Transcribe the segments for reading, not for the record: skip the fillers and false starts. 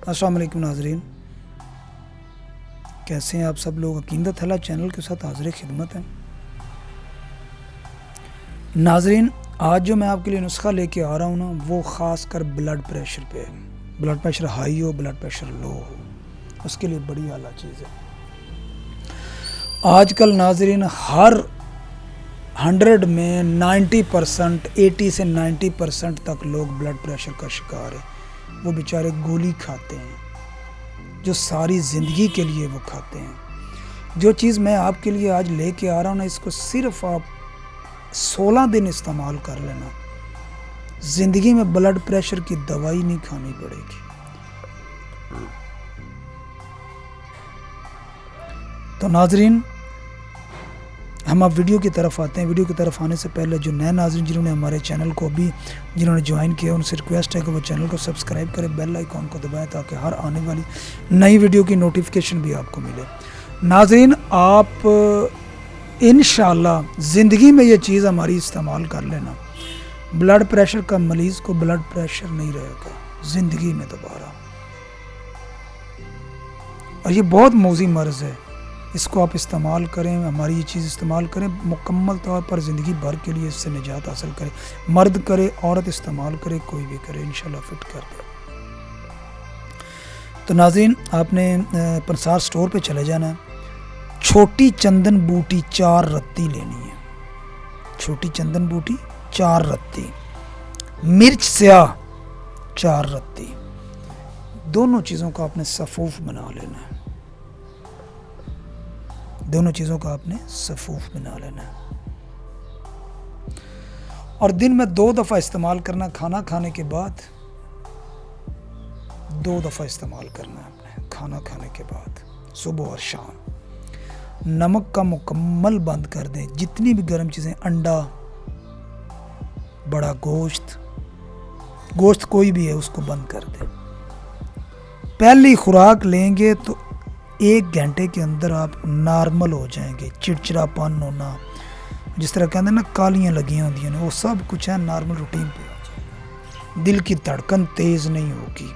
السلام علیکم ناظرین، کیسے ہیں آپ سب لوگ؟ عقیدت اللہ چینل کے ساتھ حاضر خدمت ہیں۔ ناظرین، آج جو میں آپ کے لیے نسخہ لے کے آ رہا ہوں نا، وہ خاص کر بلڈ پریشر پہ ہے۔ بلڈ پریشر ہائی ہو، بلڈ پریشر لو ہو، اس کے لیے بڑی اعلیٰ چیز ہے۔ آج کل ناظرین ہر 100 میں 90%، 80 سے 90% تک لوگ بلڈ پریشر کا شکار ہیں۔ وہ بیچارے گولی کھاتے ہیں جو ساری زندگی کے لیے وہ کھاتے ہیں۔ جو چیز میں آپ کے لیے آج لے کے آ رہا ہوں نا، اس کو صرف آپ 16 دن استعمال کر لینا، زندگی میں بلڈ پریشر کی دوائی نہیں کھانی پڑے گی۔ تو ناظرین، ہم اب ویڈیو کی طرف آتے ہیں۔ ویڈیو کی طرف آنے سے پہلے جو نئے ناظرین جنہوں نے ہمارے چینل کو جنہوں نے جوائن کیا، ان سے ریکویسٹ ہے کہ وہ چینل کو سبسکرائب کریں، بیل آئیکن کو دبائیں تاکہ ہر آنے والی نئی ویڈیو کی نوٹیفیکیشن بھی آپ کو ملے۔ ناظرین، آپ انشاءاللہ زندگی میں یہ چیز ہماری استعمال کر لینا، بلڈ پریشر کا مریض کو بلڈ پریشر نہیں رہے گا زندگی میں دوبارہ۔ اور یہ بہت موذی مرض ہے، اس کو آپ استعمال کریں، ہماری یہ چیز استعمال کریں، مکمل طور پر زندگی بھر کے لیے اس سے نجات حاصل کریں۔ مرد کرے، عورت استعمال کرے، کوئی بھی کرے، انشاءاللہ فٹ کر دے۔ تو ناظرین، آپ نے پنسار سٹور پہ چلے جانا ہے۔ چھوٹی چندن بوٹی 4 رتی لینی ہے، چھوٹی چندن بوٹی 4 رتی، مرچ سیاہ 4 رتی، دونوں چیزوں کا آپ نے صفوف بنا لینا ہے، دونوں چیزوں کا آپ نے صفوف بنا لینا ہے۔ اور دن میں 2 دفعہ استعمال کرنا، کھانا کھانے کے بعد 2 دفعہ استعمال کرنا ہے آپ نے، کھانا کھانے کے بعد، صبح اور شام۔ نمک کا مکمل بند کر دیں، جتنی بھی گرم چیزیں، انڈا، بڑا گوشت کوئی بھی ہے، اس کو بند کر دیں۔ پہلی خوراک لیں گے تو 1 گھنٹے کے اندر آپ نارمل ہو جائیں گے۔ چڑچڑا پن ہونا، جس طرح کہتے ہیں نا کالیاں لگی ہوتی ہیں، وہ سب کچھ ہے نارمل روٹین پہ آ جائے گا۔ دل کی دھڑکن تیز نہیں ہوگی،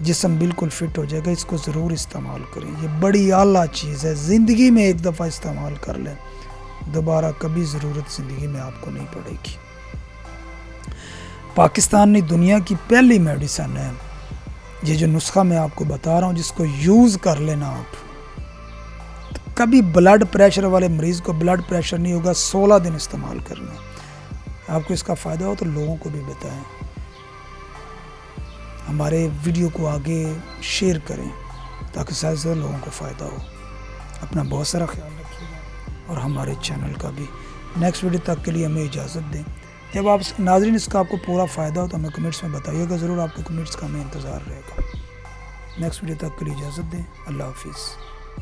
جسم بالکل فٹ ہو جائے گا۔ اس کو ضرور استعمال کریں، یہ بڑی اعلیٰ چیز ہے، زندگی میں 1 دفعہ استعمال کر لیں، دوبارہ کبھی ضرورت زندگی میں آپ کو نہیں پڑے گی۔ پاکستان نے دنیا کی پہلی میڈیسن ہے یہ جو نسخہ میں آپ کو بتا رہا ہوں، جس کو یوز کر لینا آپ، کبھی بلڈ پریشر والے مریض کو بلڈ پریشر نہیں ہوگا۔ 16 دن استعمال کرنا۔ آپ کو اس کا فائدہ ہو تو لوگوں کو بھی بتائیں، ہمارے ویڈیو کو آگے شیئر کریں تاکہ زیادہ سے زیادہ لوگوں کو فائدہ ہو۔ اپنا بہت سارا خیال رکھیے گا اور ہمارے چینل کا بھی۔ نیکسٹ ویڈیو تک کے لیے ہمیں اجازت دیں۔ جب آپ ناظرین اس کا آپ کو پورا فائدہ ہو تو ہمیں کمنٹس میں بتائیے گا ضرور، آپ کے کمنٹس کا ہمیں انتظار رہے گا۔ نیکسٹ ویڈیو تک کے لیے اجازت دیں، اللہ حافظ۔